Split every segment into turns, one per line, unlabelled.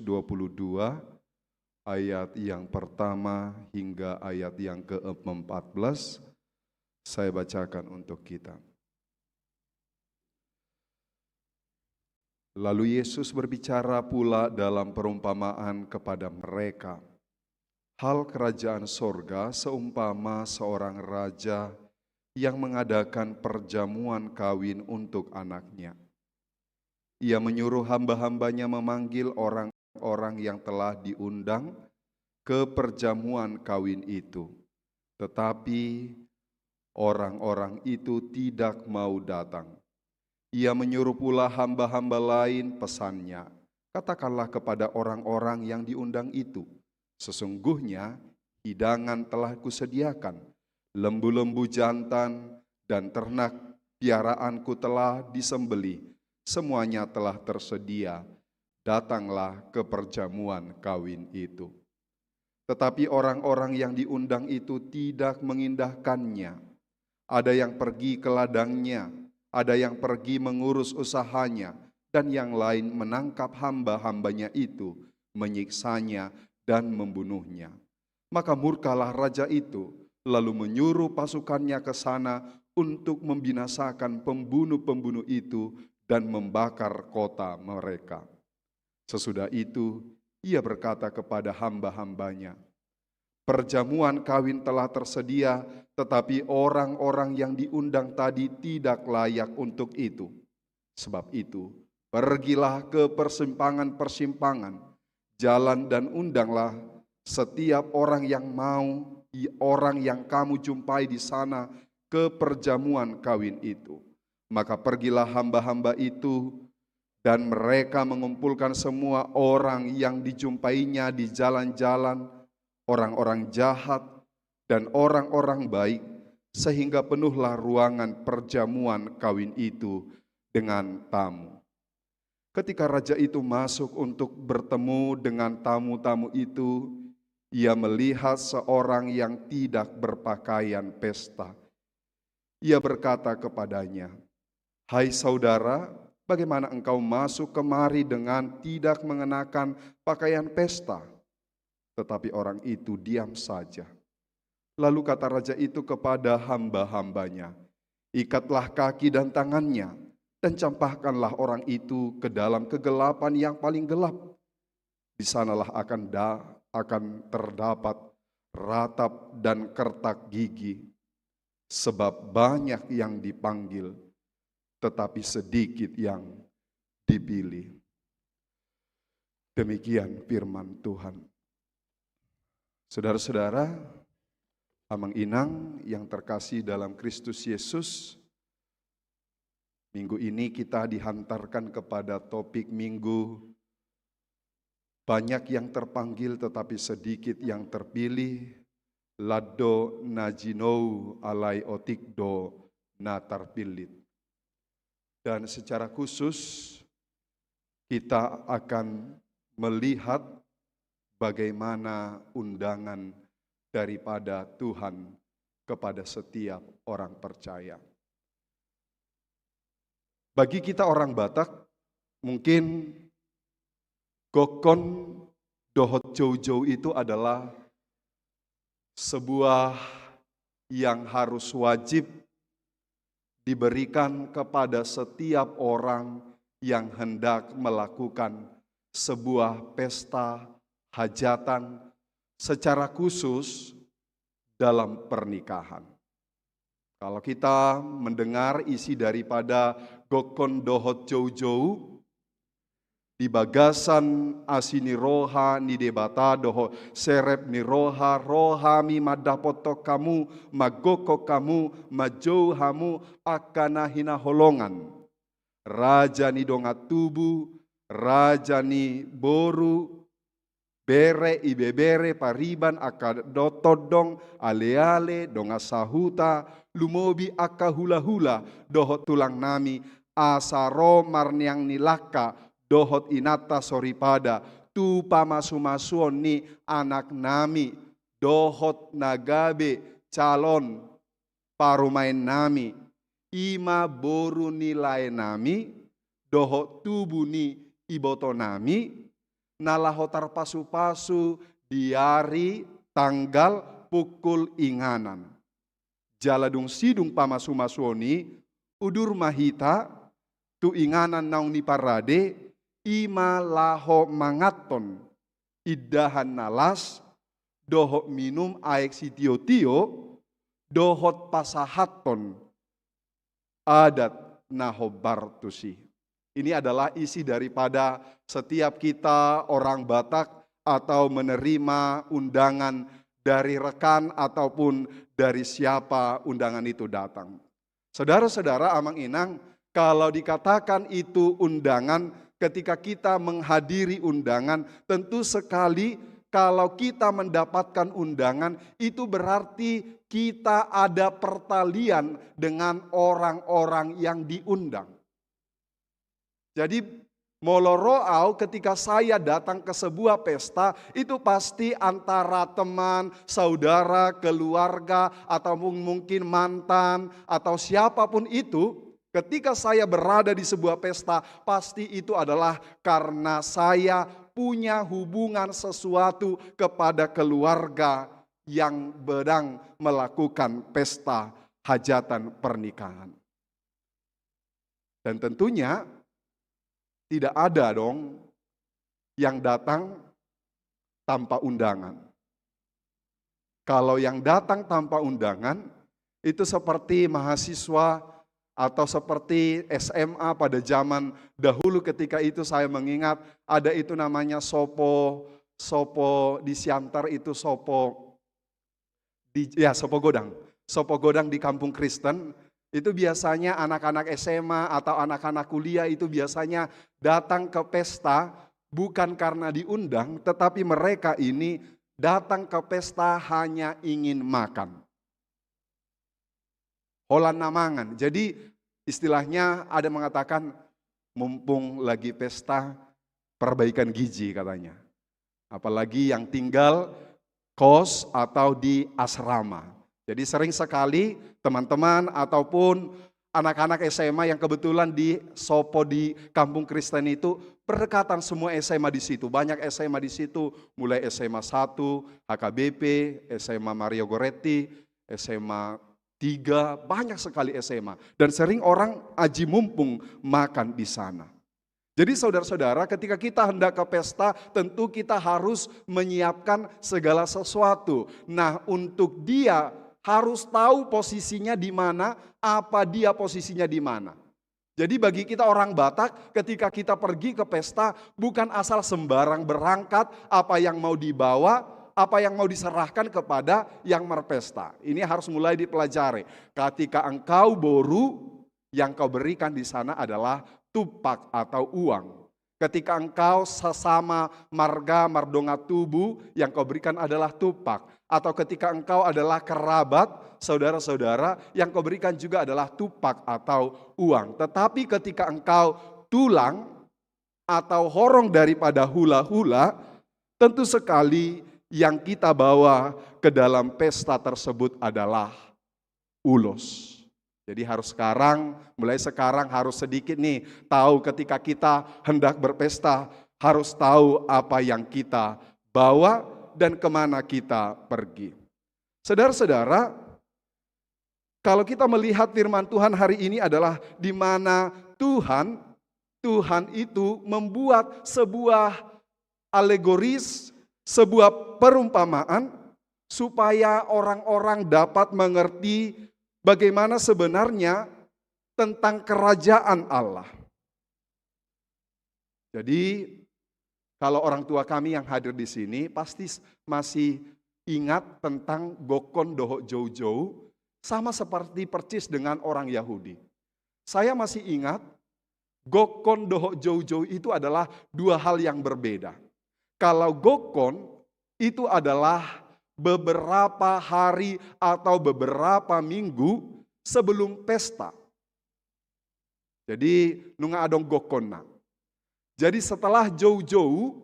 22 ayat yang pertama hingga ayat yang ke-14. Saya bacakan untuk kita. Lalu Yesus berbicara pula dalam perumpamaan kepada mereka. Hal kerajaan sorga seumpama seorang raja yang mengadakan perjamuan kawin untuk anaknya. Ia menyuruh hamba-hambanya memanggil orang-orang yang telah diundang ke perjamuan kawin itu. Tetapi orang-orang itu tidak mau datang. Ia menyuruh pula hamba-hamba lain pesannya, katakanlah kepada orang-orang yang diundang itu, sesungguhnya hidangan telah kusediakan, lembu-lembu jantan dan ternak piaraanku telah disembelih, semuanya telah tersedia, datanglah ke perjamuan kawin itu. Tetapi orang-orang yang diundang itu tidak mengindahkannya. Ada yang pergi ke ladangnya, ada yang pergi mengurus usahanya, dan yang lain menangkap hamba-hambanya itu, menyiksanya dan membunuhnya. Maka murkalah raja itu, lalu menyuruh pasukannya ke sana untuk membinasakan pembunuh-pembunuh itu dan membakar kota mereka. Sesudah itu, ia berkata kepada hamba-hambanya, perjamuan kawin telah tersedia, tetapi orang-orang yang diundang tadi tidak layak untuk itu. Sebab itu, pergilah ke persimpangan-persimpangan, jalan dan undanglah setiap orang yang mau, orang yang kamu jumpai di sana ke perjamuan kawin itu. Maka pergilah hamba-hamba itu, dan mereka mengumpulkan semua orang yang dijumpainya di jalan-jalan, orang-orang jahat dan orang-orang baik, sehingga penuhlah ruangan perjamuan kawin itu dengan tamu. Ketika raja itu masuk untuk bertemu dengan tamu-tamu itu, ia melihat seorang yang tidak berpakaian pesta. Ia berkata kepadanya, hai saudara, bagaimana engkau masuk kemari dengan tidak mengenakan pakaian pesta? Tetapi orang itu diam saja. Lalu kata raja itu kepada hamba-hambanya, ikatlah kaki dan tangannya, dan campakkanlah orang itu ke dalam kegelapan yang paling gelap. Di sanalah akan terdapat ratap dan kertak gigi, sebab banyak yang dipanggil, tetapi sedikit yang dipilih. Demikian firman Tuhan. Saudara-saudara, Amang Inang yang terkasih dalam Kristus Yesus, minggu ini kita dihantarkan kepada topik minggu banyak yang terpanggil tetapi sedikit yang terpilih, lado najinou alai otikdo natarpilit. Dan secara khusus kita akan melihat bagaimana undangan daripada Tuhan kepada setiap orang percaya. Bagi kita orang Batak, mungkin gokon dohot jauh-jauh itu adalah sebuah yang harus wajib diberikan kepada setiap orang yang hendak melakukan sebuah pesta hajatan secara khusus dalam pernikahan. Kalau kita mendengar isi daripada gokon dohot jauh-jauh, di bagasan asini roha ni debata doho serep ni roha rohami madapoto kamu magoko kamu majou hamu akana hina holongan. Raja ni donga tubu, raja ni boru, bere ibebere pariban akadotodong ale-ale donga sahuta lumobi akahula-hula dohot tulang nami asaro marniang nilaka dohot inata soripada tu pamasu-masuon ni anak nami dohot nagabe calon parumain nami ima boru nilai nami dohot tubu ni iboto nami nalahotar pasu-pasu, diari, tanggal, pukul inganan. Jaladung sidung pamasu-masuoni, udur mahita, tu inganan naung ni parade, ima laho mangaton, idahan nalas, dohok minum aek si tio-tio, dohot pasahaton, adat nahobartusi. Ini adalah isi daripada setiap kita orang Batak atau menerima undangan dari rekan ataupun dari siapa undangan itu datang. Saudara-saudara, Amang Inang, kalau dikatakan itu undangan, ketika kita menghadiri undangan, tentu sekali kalau kita mendapatkan undangan, itu berarti kita ada pertalian dengan orang-orang yang diundang. Jadi moloroau ketika saya datang ke sebuah pesta, itu pasti antara teman, saudara, keluarga, atau mungkin mantan, atau siapapun itu. Ketika saya berada di sebuah pesta, pasti itu adalah karena saya punya hubungan sesuatu kepada keluarga yang sedang melakukan pesta hajatan pernikahan. Dan tentunya tidak ada dong yang datang tanpa undangan. Kalau yang datang tanpa undangan itu seperti mahasiswa atau seperti SMA pada zaman dahulu, ketika itu saya mengingat ada itu namanya sopo di Siantar, itu sopo godang. Sopo godang di kampung Kristen. Itu biasanya anak-anak SMA atau anak-anak kuliah itu biasanya datang ke pesta bukan karena diundang, tetapi mereka ini datang ke pesta hanya ingin makan. Holan namangan. Jadi istilahnya ada mengatakan mumpung lagi pesta, perbaikan gizi katanya. Apalagi yang tinggal kos atau di asrama. Jadi sering sekali teman-teman ataupun anak-anak SMA yang kebetulan di Sopo di kampung Kristen itu berdekatan semua SMA di situ. Banyak SMA di situ, mulai SMA 1, HKBP, SMA Mario Goretti, SMA 3, banyak sekali SMA. Dan sering orang aji mumpung makan di sana. Jadi saudara-saudara, ketika kita hendak ke pesta, tentu kita harus menyiapkan segala sesuatu. Nah, untuk dia harus tahu posisinya di mana, apa dia posisinya di mana. Jadi bagi kita orang Batak, ketika kita pergi ke pesta, bukan asal sembarang berangkat, apa yang mau dibawa, apa yang mau diserahkan kepada yang berpesta. Ini harus mulai dipelajari. Ketika engkau boru, yang kau berikan di sana adalah tupak atau uang. Ketika engkau sesama marga mardonga tubuh, yang kau berikan adalah tupak. Atau ketika engkau adalah kerabat, saudara-saudara, yang kau berikan juga adalah tupak atau uang. Tetapi ketika engkau tulang atau horong daripada hula-hula, tentu sekali yang kita bawa ke dalam pesta tersebut adalah ulos. Jadi harus mulai sekarang harus sedikit nih tahu ketika kita hendak berpesta, harus tahu apa yang kita bawa dan kemana kita pergi. Saudara-saudara, kalau kita melihat firman Tuhan hari ini adalah di mana Tuhan itu membuat sebuah alegoris, sebuah perumpamaan supaya orang-orang dapat mengerti bagaimana sebenarnya tentang kerajaan Allah. Jadi kalau orang tua kami yang hadir di sini pasti masih ingat tentang Gokon Dohok Jou-Jou, sama seperti persis dengan orang Yahudi. Saya masih ingat Gokon Dohok Jou-Jou itu adalah dua hal yang berbeda. Kalau Gokon itu adalah beberapa hari atau beberapa minggu sebelum pesta. Jadi nunga adong Gokonna. Jadi setelah Jou-Jou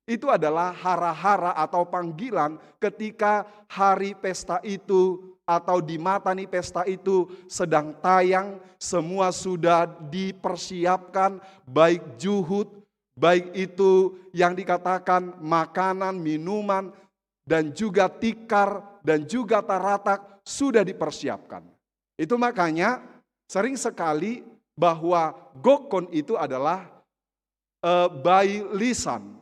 itu adalah hara-hara atau panggilan ketika hari pesta itu atau di matani pesta itu sedang tayang, semua sudah dipersiapkan baik juhud, baik itu yang dikatakan makanan, minuman, dan juga tikar, dan juga taratak sudah dipersiapkan. Itu makanya sering sekali bahwa gokon itu adalah by lisan,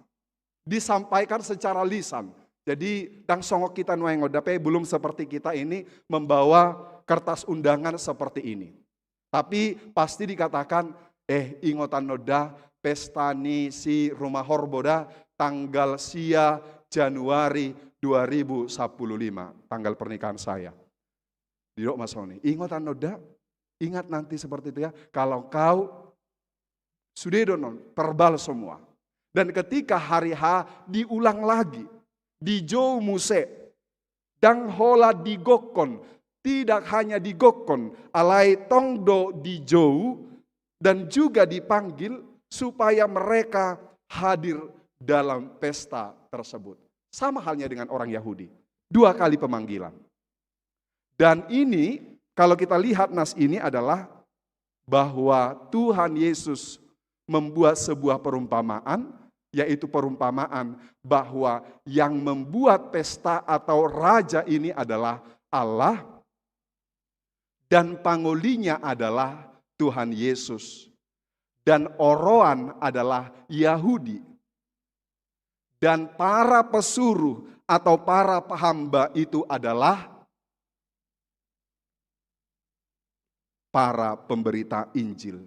disampaikan secara lisan. Jadi tang songok kita nuang ngodape belum seperti kita ini membawa kertas undangan seperti ini. Tapi pasti dikatakan ingotan noda pesta ni si rumah horboda tanggal sia Januari 2015, tanggal pernikahan saya. Didok Mas Roni, ingotan noda, ingat nanti seperti itu ya. Kalau kau sudah donon terbal semua. Dan ketika hari H diulang lagi. Di Jou Muse, dang hola di gokon, tidak hanya di gokon, alai tongdo di Jou, dan juga dipanggil supaya mereka hadir dalam pesta tersebut. Sama halnya dengan orang Yahudi, 2 kali pemanggilan. Dan ini, kalau kita lihat nas ini adalah bahwa Tuhan Yesus membuat sebuah perumpamaan, yaitu perumpamaan bahwa yang membuat pesta atau raja ini adalah Allah dan pangulinya adalah Tuhan Yesus dan oroan adalah Yahudi dan para pesuruh atau para hamba itu adalah para pemberita Injil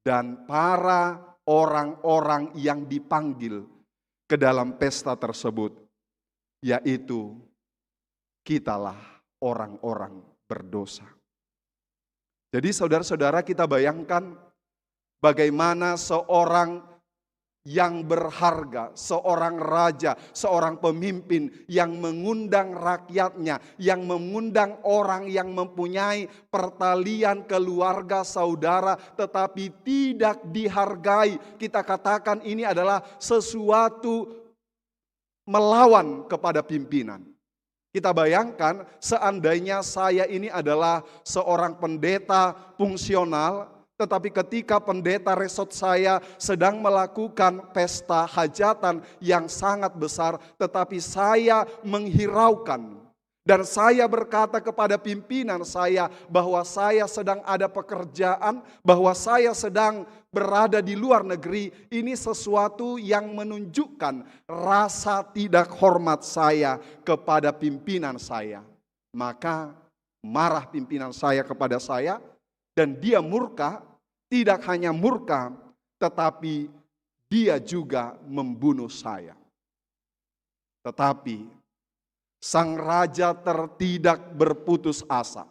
dan para orang-orang yang dipanggil ke dalam pesta tersebut, yaitu kitalah orang-orang berdosa. Jadi saudara-saudara, kita bayangkan bagaimana seorang yang berharga, seorang raja, seorang pemimpin yang mengundang rakyatnya, yang mengundang orang yang mempunyai pertalian keluarga saudara tetapi tidak dihargai. Kita katakan ini adalah sesuatu melawan kepada pimpinan. Kita bayangkan seandainya saya ini adalah seorang pendeta fungsional, tetapi ketika pendeta resort saya sedang melakukan pesta hajatan yang sangat besar, tetapi saya menghiraukan dan saya berkata kepada pimpinan saya bahwa saya sedang ada pekerjaan, bahwa saya sedang berada di luar negeri, ini sesuatu yang menunjukkan rasa tidak hormat saya kepada pimpinan saya. Maka marah pimpinan saya kepada saya dan dia murka. Tidak hanya murka, tetapi dia juga membunuh saya. Tetapi sang raja tidak berputus asa.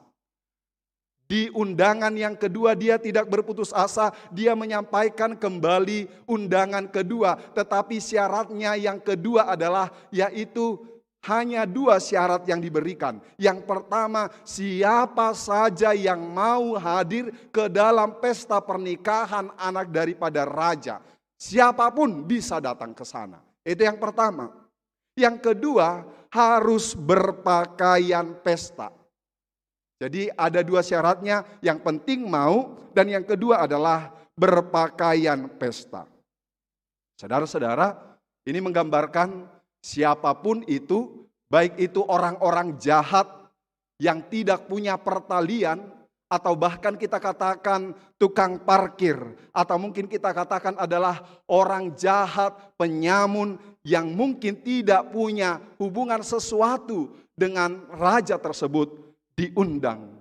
Di undangan yang kedua dia tidak berputus asa, dia menyampaikan kembali undangan kedua. Tetapi syaratnya yang kedua adalah yaitu hanya 2 syarat yang diberikan. Yang pertama, siapa saja yang mau hadir ke dalam pesta pernikahan anak daripada raja, siapapun bisa datang ke sana. Itu yang pertama. Yang kedua, harus berpakaian pesta. Jadi ada 2 syaratnya, yang penting mau, dan yang kedua adalah berpakaian pesta. Saudara-saudara, ini menggambarkan siapapun itu, baik itu orang-orang jahat yang tidak punya pertalian, atau bahkan kita katakan tukang parkir, atau mungkin kita katakan adalah orang jahat, penyamun yang mungkin tidak punya hubungan sesuatu dengan raja tersebut, diundang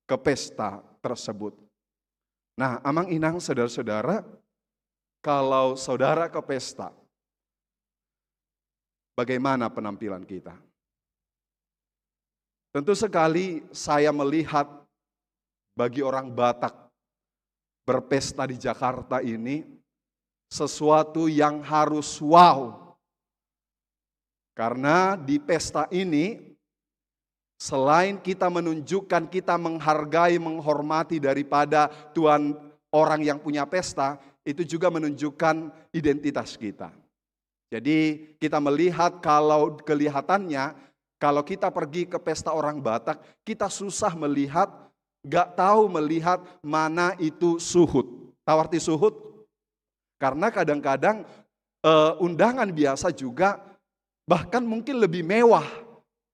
ke pesta tersebut. Nah, amang inang saudara-saudara, kalau saudara ke pesta, bagaimana penampilan kita? Tentu sekali saya melihat bagi orang Batak berpesta di Jakarta ini sesuatu yang harus wow. Karena di pesta ini selain kita menunjukkan kita menghargai, menghormati daripada tuan orang yang punya pesta, itu juga menunjukkan identitas kita. Jadi kita melihat kalau kelihatannya, kalau kita pergi ke pesta orang Batak, kita susah melihat, gak tahu melihat mana itu suhud. Tahu arti suhud? Karena kadang-kadang undangan biasa juga bahkan mungkin lebih mewah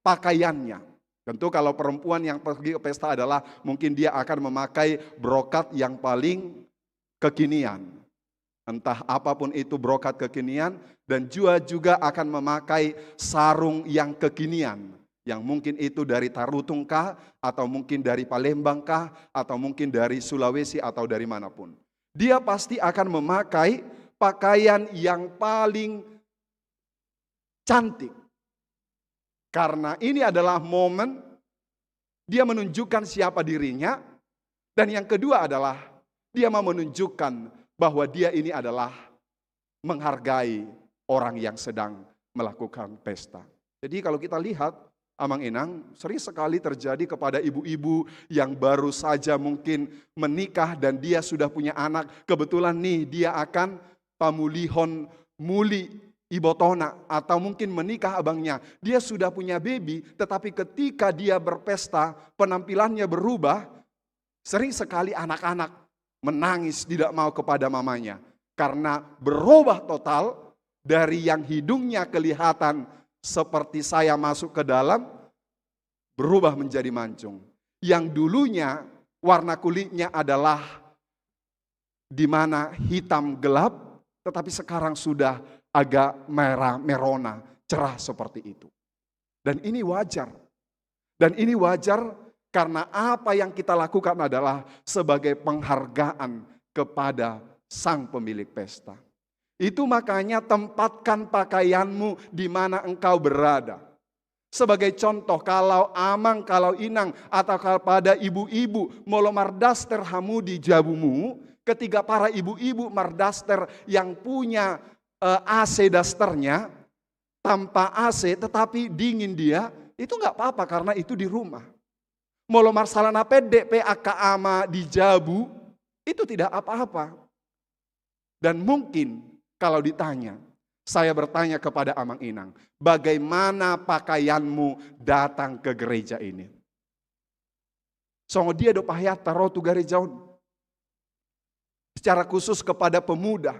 pakaiannya. Tentu kalau perempuan yang pergi ke pesta adalah mungkin dia akan memakai brokat yang paling kekinian. Entah apapun itu brokat kekinian, dan juga akan memakai sarung yang kekinian. Yang mungkin itu dari Tarutung kah, atau mungkin dari Palembang kah, atau mungkin dari Sulawesi atau dari manapun. Dia pasti akan memakai pakaian yang paling cantik. Karena ini adalah momen dia menunjukkan siapa dirinya. Dan yang kedua adalah dia mau menunjukkan bahwa dia ini adalah menghargai orang yang sedang melakukan pesta. Jadi kalau kita lihat Amang Inang sering sekali terjadi kepada ibu-ibu yang baru saja mungkin menikah dan dia sudah punya anak. Kebetulan nih dia akan pamulihon muli ibotona atau mungkin menikah abangnya. Dia sudah punya baby, tetapi ketika dia berpesta penampilannya berubah. Sering sekali anak-anak menangis tidak mau kepada mamanya. Karena berubah total dari yang hidungnya kelihatan seperti saya masuk ke dalam, berubah menjadi mancung. Yang dulunya warna kulitnya adalah di mana hitam gelap, tetapi sekarang sudah agak merah merona, cerah seperti itu. Dan ini wajar. Dan ini wajar karena apa yang kita lakukan adalah sebagai penghargaan kepada sang pemilik pesta. Itu makanya tempatkan pakaianmu di mana engkau berada. Sebagai contoh, kalau Amang, kalau Inang, atau pada ibu-ibu molo mardaster hamu di jabumu, ketika para ibu-ibu mardaster yang punya AC dasternya, tanpa AC tetapi dingin dia, itu nggak apa-apa karena itu di rumah. Molo marsalana pede PAK ama di jabu, itu tidak apa-apa. Dan mungkin kalau ditanya, saya bertanya kepada Amang Inang, bagaimana pakaianmu datang ke gereja ini? Songo dia do pahayat taruh tu gerejaun. Secara khusus kepada pemuda,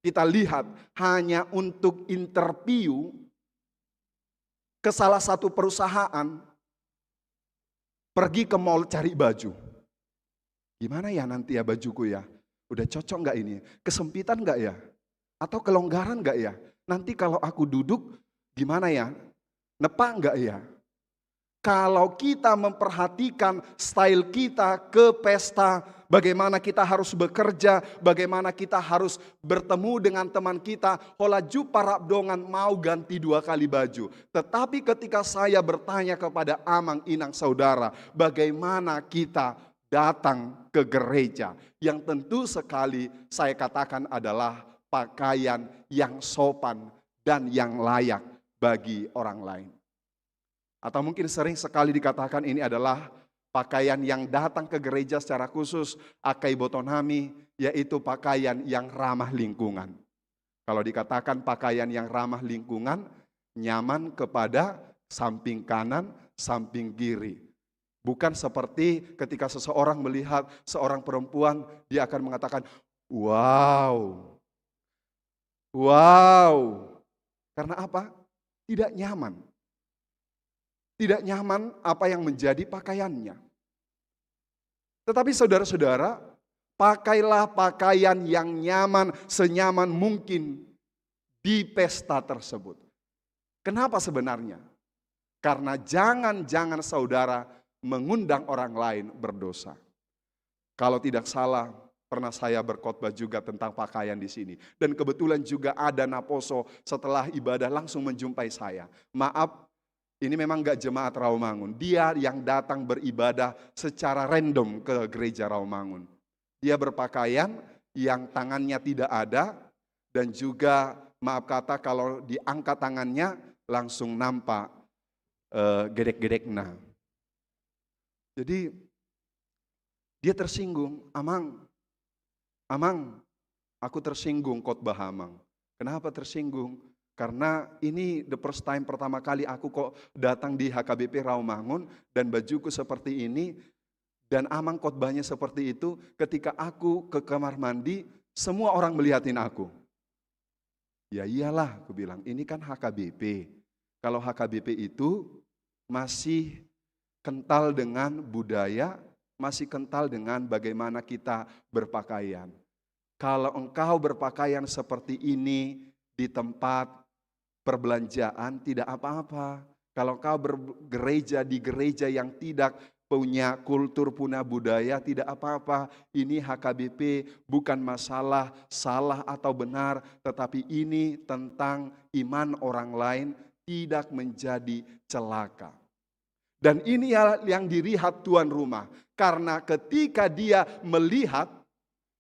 kita lihat hanya untuk interview ke salah satu perusahaan, pergi ke mall cari baju. Gimana ya nanti ya bajuku ya? Udah cocok nggak ini? Kesempitan nggak ya? Atau kelonggaran nggak ya? Nanti kalau aku duduk gimana ya? Nepak nggak ya? Kalau kita memperhatikan style kita ke pesta, bagaimana kita harus bekerja, bagaimana kita harus bertemu dengan teman kita, holaju parap dongan mau ganti 2 kali baju. Tetapi ketika saya bertanya kepada Amang Inang saudara, bagaimana kita datang ke gereja, yang tentu sekali saya katakan adalah pakaian yang sopan dan yang layak bagi orang lain. Atau mungkin sering sekali dikatakan ini adalah pakaian yang datang ke gereja secara khusus, akai botonami, yaitu pakaian yang ramah lingkungan. Kalau dikatakan pakaian yang ramah lingkungan, nyaman kepada samping kanan, samping kiri. Bukan seperti ketika seseorang melihat seorang perempuan, dia akan mengatakan, wow, wow. Karena apa? Tidak nyaman. Tidak nyaman apa yang menjadi pakaiannya. Tetapi saudara-saudara, pakailah pakaian yang nyaman, senyaman mungkin di pesta tersebut. Kenapa sebenarnya? Karena jangan saudara mengundang orang lain berdosa. Kalau tidak salah, pernah saya berkhotbah juga tentang pakaian di sini. Dan kebetulan juga ada Naposo setelah ibadah langsung menjumpai saya. Maaf, ini memang gak jemaat Rawamangun. Dia yang datang beribadah secara random ke gereja Rawamangun. Dia berpakaian yang tangannya tidak ada. Dan juga maaf kata kalau diangkat tangannya langsung nampak gedek-gedekna. Jadi dia tersinggung. Amang, aku tersinggung khotbah Amang. Kenapa tersinggung? Karena ini the first time pertama kali aku kok datang di HKBP Rawamangun dan bajuku seperti ini dan Amang khotbahnya seperti itu. Ketika aku ke kamar mandi, semua orang melihatin aku. Ya iyalah, aku bilang, ini kan HKBP. Kalau HKBP itu masih kental dengan budaya, masih kental dengan bagaimana kita berpakaian. Kalau engkau berpakaian seperti ini di tempat perbelanjaan tidak apa-apa. Kalau engkau bergereja di gereja yang tidak punya kultur, punya budaya, tidak apa-apa. Ini HKBP, bukan masalah salah atau benar, tetapi ini tentang iman orang lain tidak menjadi celaka. Dan ini yang dilihat tuan rumah. Karena ketika dia melihat,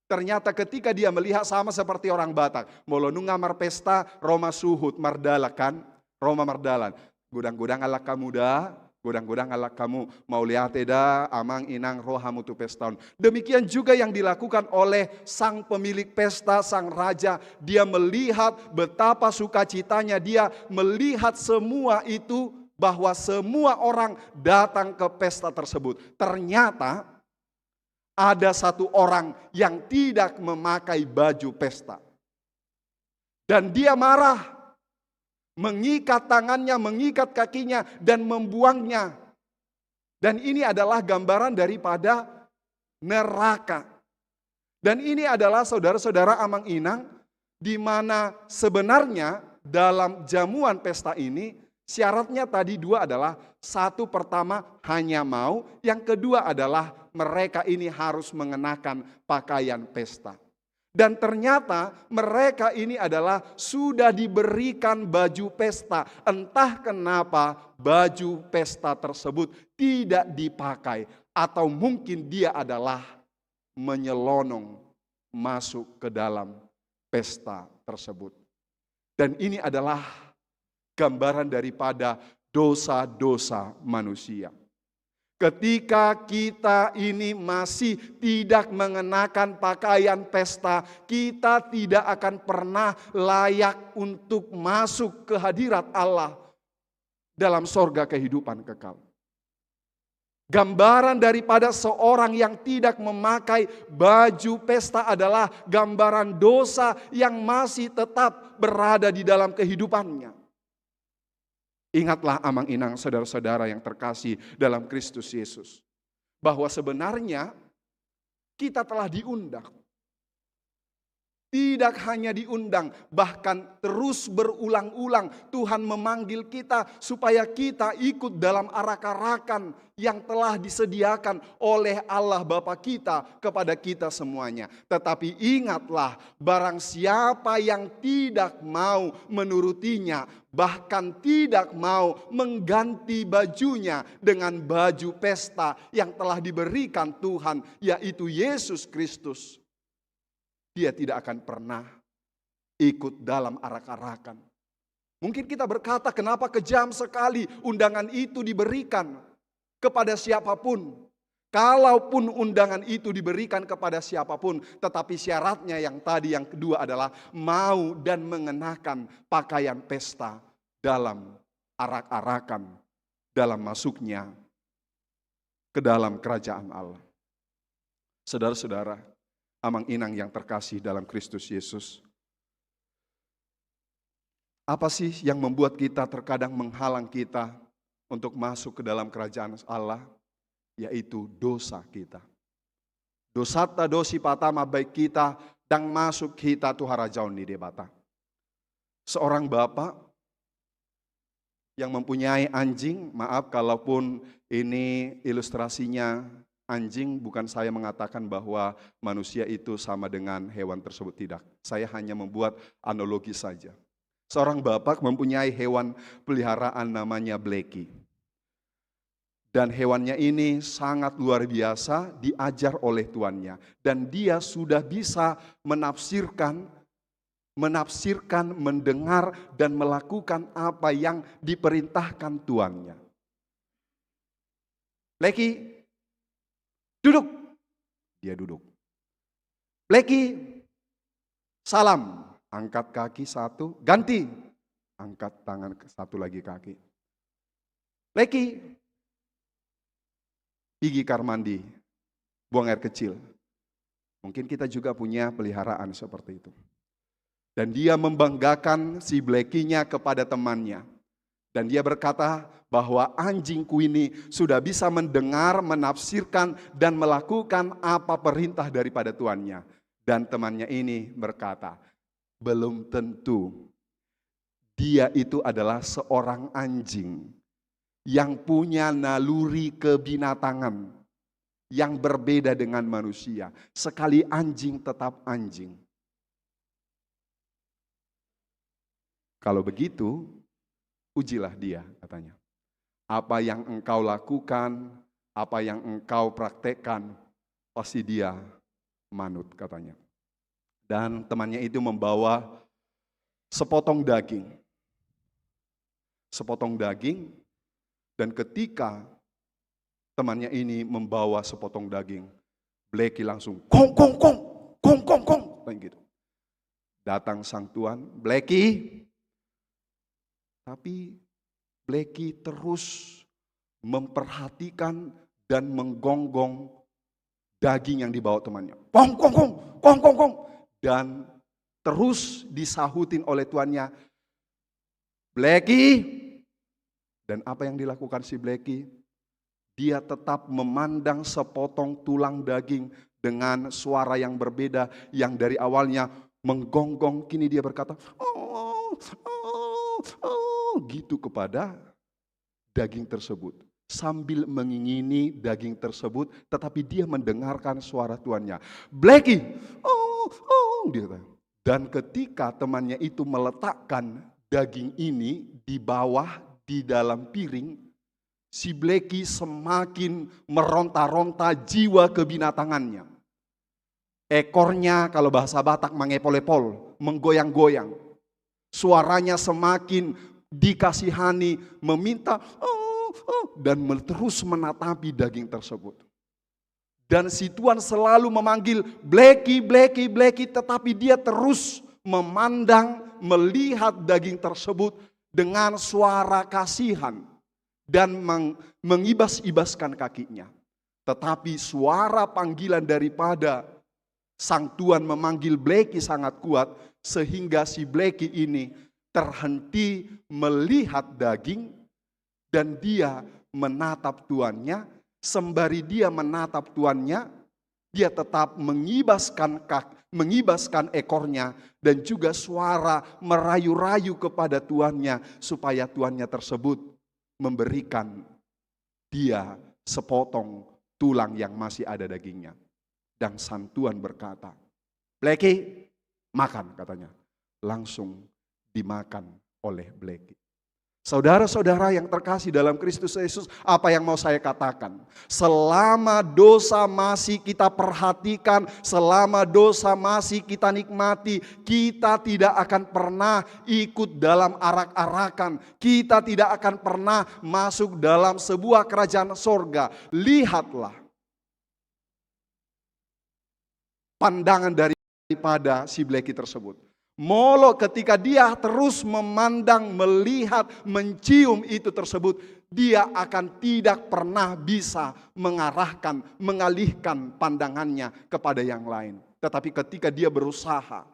ternyata ketika dia melihat sama seperti orang Batak. Molonu ngamar pesta, Roma suhut, mardala kan? Roma mardalan. Gudang-gudang ala kamu dah, gudang-gudang ala kamu. Mau lihat eda, amang inang rohamu tu pestaun. Demikian juga yang dilakukan oleh sang pemilik pesta, sang raja. Dia melihat betapa sukacitanya, dia melihat semua itu, bahwa semua orang datang ke pesta tersebut. Ternyata ada satu orang yang tidak memakai baju pesta. Dan dia marah, mengikat tangannya, mengikat kakinya, dan membuangnya. Dan ini adalah gambaran daripada neraka. Dan ini adalah saudara-saudara amang inang, di mana sebenarnya dalam jamuan pesta ini, syaratnya tadi dua adalah, satu pertama hanya mau, yang kedua adalah mereka ini harus mengenakan pakaian pesta. Dan ternyata mereka ini adalah sudah diberikan baju pesta. Entah kenapa baju pesta tersebut tidak dipakai. Atau mungkin dia adalah menyelonong masuk ke dalam pesta tersebut. Dan ini adalah gambaran daripada dosa-dosa manusia. Ketika kita ini masih tidak mengenakan pakaian pesta, kita tidak akan pernah layak untuk masuk ke hadirat Allah dalam sorga kehidupan kekal. Gambaran daripada seorang yang tidak memakai baju pesta adalah gambaran dosa yang masih tetap berada di dalam kehidupannya. Ingatlah amang inang saudara-saudara yang terkasih dalam Kristus Yesus. Bahwa sebenarnya kita telah diundang. Tidak hanya diundang, bahkan terus berulang-ulang Tuhan memanggil kita supaya kita ikut dalam arak-arakan yang telah disediakan oleh Allah Bapa kita kepada kita semuanya. Tetapi ingatlah, barang siapa yang tidak mau menurutinya, bahkan tidak mau mengganti bajunya dengan baju pesta yang telah diberikan Tuhan, yaitu Yesus Kristus, dia tidak akan pernah ikut dalam arak-arakan. Mungkin kita berkata, kenapa kejam sekali undangan itu diberikan kepada siapapun. Kalaupun undangan itu diberikan kepada siapapun, tetapi syaratnya yang tadi, yang kedua adalah mau dan mengenakan pakaian pesta dalam arak-arakan, dalam masuknya ke dalam kerajaan Allah. Saudara-saudara, amang inang yang terkasih dalam Kristus Yesus. Apa sih yang membuat kita terkadang menghalang kita untuk masuk ke dalam kerajaan Allah? Yaitu dosa kita. Dosata dosi patama baik kita dan masuk kita tuhara jaun di debata. Seorang bapak yang mempunyai anjing, maaf kalaupun ini ilustrasinya anjing, bukan saya mengatakan bahwa manusia itu sama dengan hewan tersebut, tidak. Saya hanya membuat analogi saja. Seorang bapak mempunyai hewan peliharaan namanya Blacky. Dan hewannya ini sangat luar biasa, diajar oleh tuannya. Dan dia sudah bisa menafsirkan, mendengar, dan melakukan apa yang diperintahkan tuannya. Blacky, duduk. Dia duduk. Blacky, salam. Angkat kaki satu, ganti. Angkat tangan satu lagi kaki. Blacky, pergi kamar mandi. Buang air kecil. Mungkin kita juga punya peliharaan seperti itu. Dan dia membanggakan si Blackie-nya kepada temannya. Dan dia berkata bahwa anjingku ini sudah bisa mendengar, menafsirkan, dan melakukan apa perintah daripada tuannya. Dan temannya ini berkata, belum tentu dia itu adalah seorang anjing yang punya naluri kebinatangan yang berbeda dengan manusia. Sekali anjing tetap anjing. Kalau begitu, ujilah dia, katanya. Apa yang engkau lakukan, apa yang engkau praktekkan, pasti dia manut, katanya. Dan temannya itu membawa sepotong daging. Sepotong daging, dan ketika temannya ini membawa sepotong daging, Blackie langsung kong kong kong, kong kong kong, kayak gitu. Datang sang tuan, Blackie. Tapi Blackie terus memperhatikan dan menggonggong daging yang dibawa temannya. Kong kong kong, kong kong kong. Dan terus disahutin oleh tuannya, Blackie. Dan apa yang dilakukan si Blackie? Dia tetap memandang sepotong tulang daging dengan suara yang berbeda, yang dari awalnya menggonggong, kini dia berkata, gitu kepada daging tersebut. Sambil mengingini daging tersebut, tetapi dia mendengarkan suara tuannya. Blackie, dia kata. Dan ketika temannya itu meletakkan daging ini di bawah, di dalam piring, si Blackie semakin meronta-ronta jiwa kebinatangannya. Ekornya kalau bahasa Batak mengepol-epol, menggoyang-goyang. Suaranya semakin dikasihani, meminta, dan terus menatapi daging tersebut. Dan si tuan selalu memanggil Blackie, Blackie, Blackie, tetapi dia terus memandang, melihat daging tersebut dengan suara kasihan dan mengibas-ibaskan kakinya. Tetapi suara panggilan daripada sang tuan memanggil Blackie sangat kuat, sehingga si Blackie ini terhenti melihat daging dan dia menatap tuannya. Sembari dia menatap tuannya, dia tetap mengibaskan ekornya dan juga suara merayu-rayu kepada tuannya supaya tuannya tersebut memberikan dia sepotong tulang yang masih ada dagingnya. Dan sang tuan berkata, Blackie, makan, katanya. Langsung dimakan oleh Blackie. Saudara-saudara yang terkasih dalam Kristus Yesus, apa yang mau saya katakan? Selama dosa masih kita perhatikan, selama dosa masih kita nikmati, kita tidak akan pernah ikut dalam arak-arakan. Kita tidak akan pernah masuk dalam sebuah kerajaan sorga. Lihatlah pandangan daripada si Blackie tersebut. Molok ketika dia terus memandang, melihat, mencium itu tersebut, dia akan tidak pernah bisa mengarahkan, mengalihkan pandangannya kepada yang lain. Tetapi ketika dia berusaha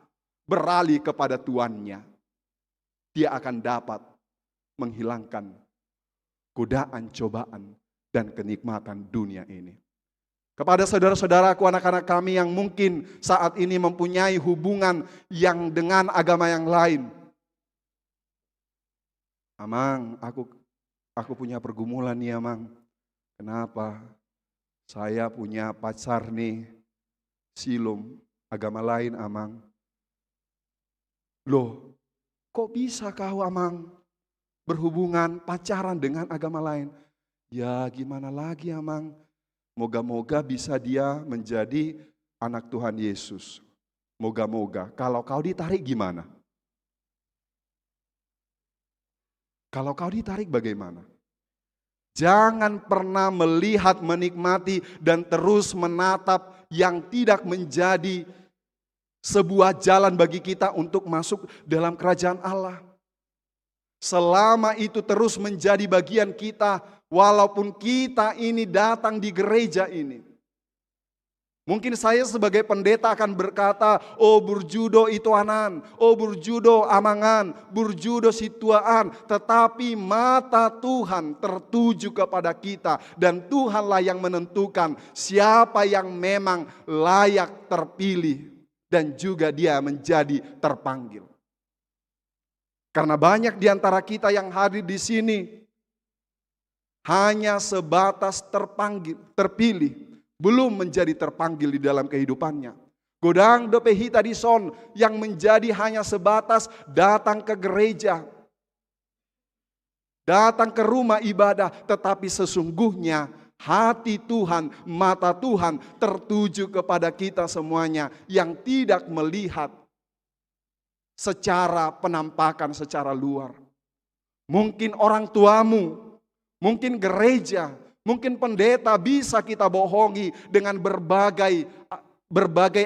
beralih kepada tuannya, dia akan dapat menghilangkan godaan, cobaan, dan kenikmatan dunia ini. Kepada saudara-saudaraku, anak-anak kami yang mungkin saat ini mempunyai hubungan yang dengan agama yang lain. Amang, aku punya pergumulan nih, Amang. Kenapa? Saya punya pacar nih, silum agama lain, Amang. Loh, kok bisa kau, Amang, berhubungan pacaran dengan agama lain? Ya gimana lagi, Amang? Moga-moga bisa dia menjadi anak Tuhan Yesus. Moga-moga. Kalau kau ditarik gimana? Kalau kau ditarik bagaimana? Jangan pernah melihat, menikmati, dan terus menatap yang tidak menjadi sebuah jalan bagi kita untuk masuk dalam kerajaan Allah. Selama itu terus menjadi bagian kita, walaupun kita ini datang di gereja ini. Mungkin saya sebagai pendeta akan berkata, oh burjudo itu anan, oh burjudo amangan, burjudo situaan. Tetapi mata Tuhan tertuju kepada kita. Dan Tuhanlah yang menentukan siapa yang memang layak terpilih. Dan juga dia menjadi terpanggil. Karena banyak di antara kita yang hadir di sini hanya sebatas terpilih. Belum menjadi terpanggil di dalam kehidupannya. Godang dopehita di son yang menjadi hanya sebatas datang ke gereja. Datang ke rumah ibadah, tetapi sesungguhnya hati Tuhan, mata Tuhan tertuju kepada kita semuanya yang tidak melihat secara penampakan secara luar. Mungkin orang tuamu, mungkin gereja, mungkin pendeta bisa kita bohongi dengan berbagai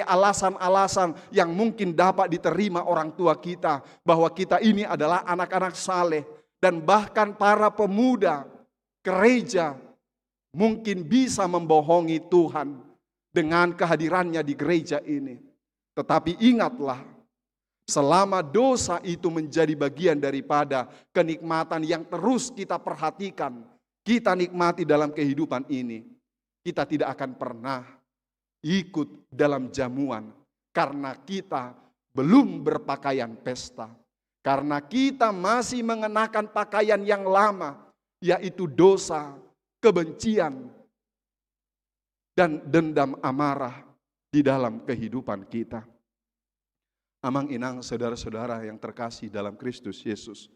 alasan-alasan yang mungkin dapat diterima orang tua kita. Bahwa kita ini adalah anak-anak saleh. Dan bahkan para pemuda gereja mungkin bisa membohongi Tuhan dengan kehadirannya di gereja ini. Tetapi ingatlah, selama dosa itu menjadi bagian daripada kenikmatan yang terus kita perhatikan, kita nikmati dalam kehidupan ini, kita tidak akan pernah ikut dalam jamuan karena kita belum berpakaian pesta. Karena kita masih mengenakan pakaian yang lama, yaitu dosa, kebencian, dan dendam amarah di dalam kehidupan kita. Amang inang saudara-saudara yang terkasih dalam Kristus Yesus.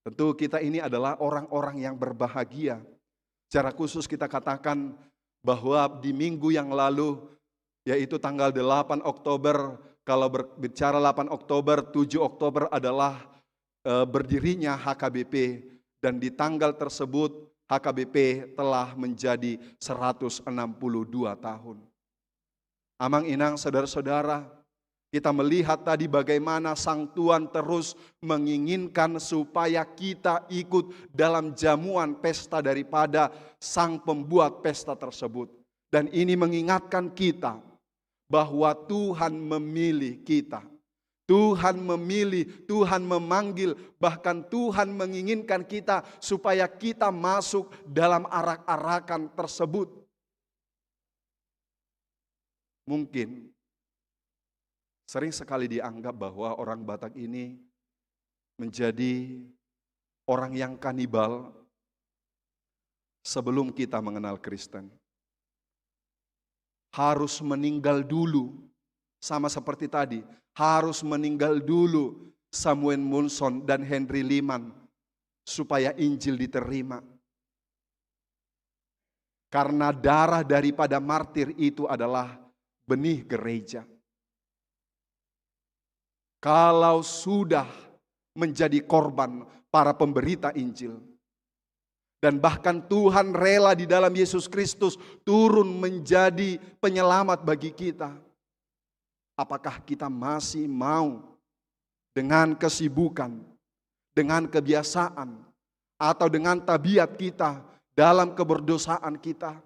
Tentu kita ini adalah orang-orang yang berbahagia. Secara khusus kita katakan bahwa di minggu yang lalu, yaitu tanggal 8 Oktober, kalau berbicara 8 Oktober, 7 Oktober adalah berdirinya HKBP. Dan di tanggal tersebut HKBP telah menjadi 162 tahun. Amang inang saudara-saudara, kita melihat tadi bagaimana Sang Tuhan terus menginginkan supaya kita ikut dalam jamuan pesta daripada Sang Pembuat pesta tersebut. Dan ini mengingatkan kita bahwa Tuhan memilih kita. Tuhan memilih, Tuhan memanggil, bahkan Tuhan menginginkan kita supaya kita masuk dalam arak-arakan tersebut. Mungkin sering sekali dianggap bahwa orang Batak ini menjadi orang yang kanibal sebelum kita mengenal Kristen. Harus meninggal dulu, sama seperti tadi, harus meninggal dulu Samuel Munson dan Henry Liman supaya Injil diterima. Karena darah daripada martir itu adalah benih gereja. Kalau sudah menjadi korban para pemberita Injil. Dan bahkan Tuhan rela di dalam Yesus Kristus turun menjadi penyelamat bagi kita. Apakah kita masih mau dengan kesibukan, dengan kebiasaan, atau dengan tabiat kita dalam keberdosaan kita.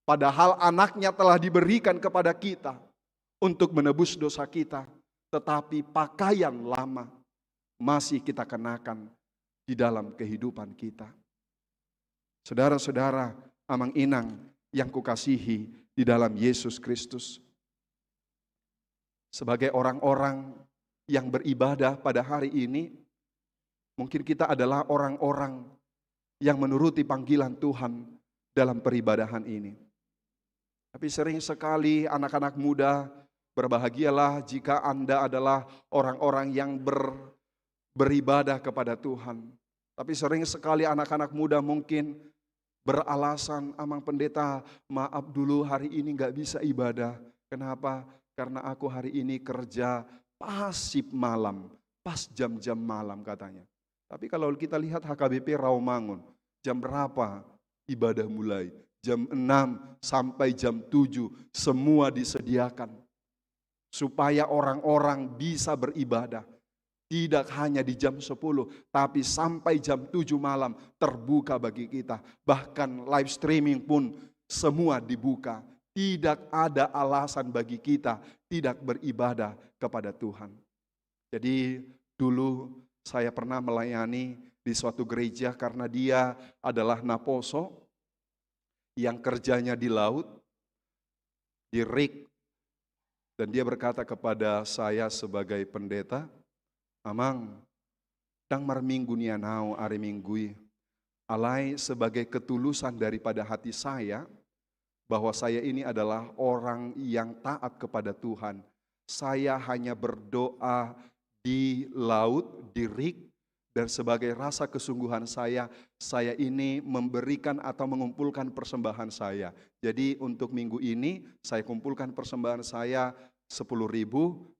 Padahal anaknya telah diberikan kepada kita untuk menebus dosa kita. Tetapi pakaian lama masih kita kenakan di dalam kehidupan kita. Saudara-saudara, amang inang yang kukasihi di dalam Yesus Kristus. Sebagai orang-orang yang beribadah pada hari ini, mungkin kita adalah orang-orang yang menuruti panggilan Tuhan dalam peribadahan ini. Tapi sering sekali anak-anak muda, berbahagialah jika Anda adalah orang-orang yang beribadah kepada Tuhan. Tapi sering sekali anak-anak muda mungkin beralasan, amang pendeta, maaf dulu hari ini gak bisa ibadah. Kenapa? Karena aku hari ini kerja pasif malam, pas jam-jam malam katanya. Tapi kalau kita lihat HKBP Rawamangun, jam berapa ibadah mulai? Jam 6 sampai jam 7 semua disediakan. Supaya orang-orang bisa beribadah. Tidak hanya di jam 10, tapi sampai jam 7 malam terbuka bagi kita. Bahkan live streaming pun semua dibuka. Tidak ada alasan bagi kita tidak beribadah kepada Tuhan. Jadi dulu saya pernah melayani di suatu gereja karena dia adalah naposo yang kerjanya di laut, di rig. Dan dia berkata kepada saya sebagai pendeta, "Amang, dang marminggu nianau ari minggui, alai sebagai ketulusan daripada hati saya, bahwa saya ini adalah orang yang taat kepada Tuhan. Saya hanya berdoa di laut, di rig, dan sebagai rasa kesungguhan saya ini memberikan atau mengumpulkan persembahan saya. Jadi untuk minggu ini saya kumpulkan persembahan saya 10.000,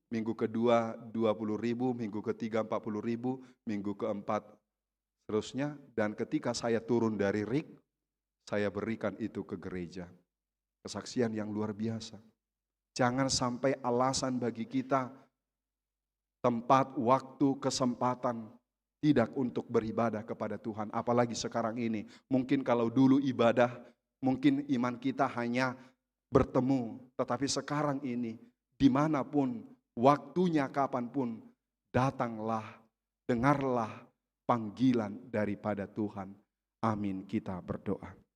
minggu kedua 20.000, minggu ketiga 40.000, minggu keempat seterusnya. Dan ketika saya turun dari rig, saya berikan itu ke gereja. Kesaksian yang luar biasa. Jangan sampai alasan bagi kita tempat, waktu, kesempatan tidak untuk beribadah kepada Tuhan. Apalagi sekarang ini. Mungkin kalau dulu ibadah, mungkin iman kita hanya bertemu. Tetapi sekarang ini, dimanapun, waktunya kapanpun, datanglah, dengarlah panggilan daripada Tuhan. Amin, kita berdoa.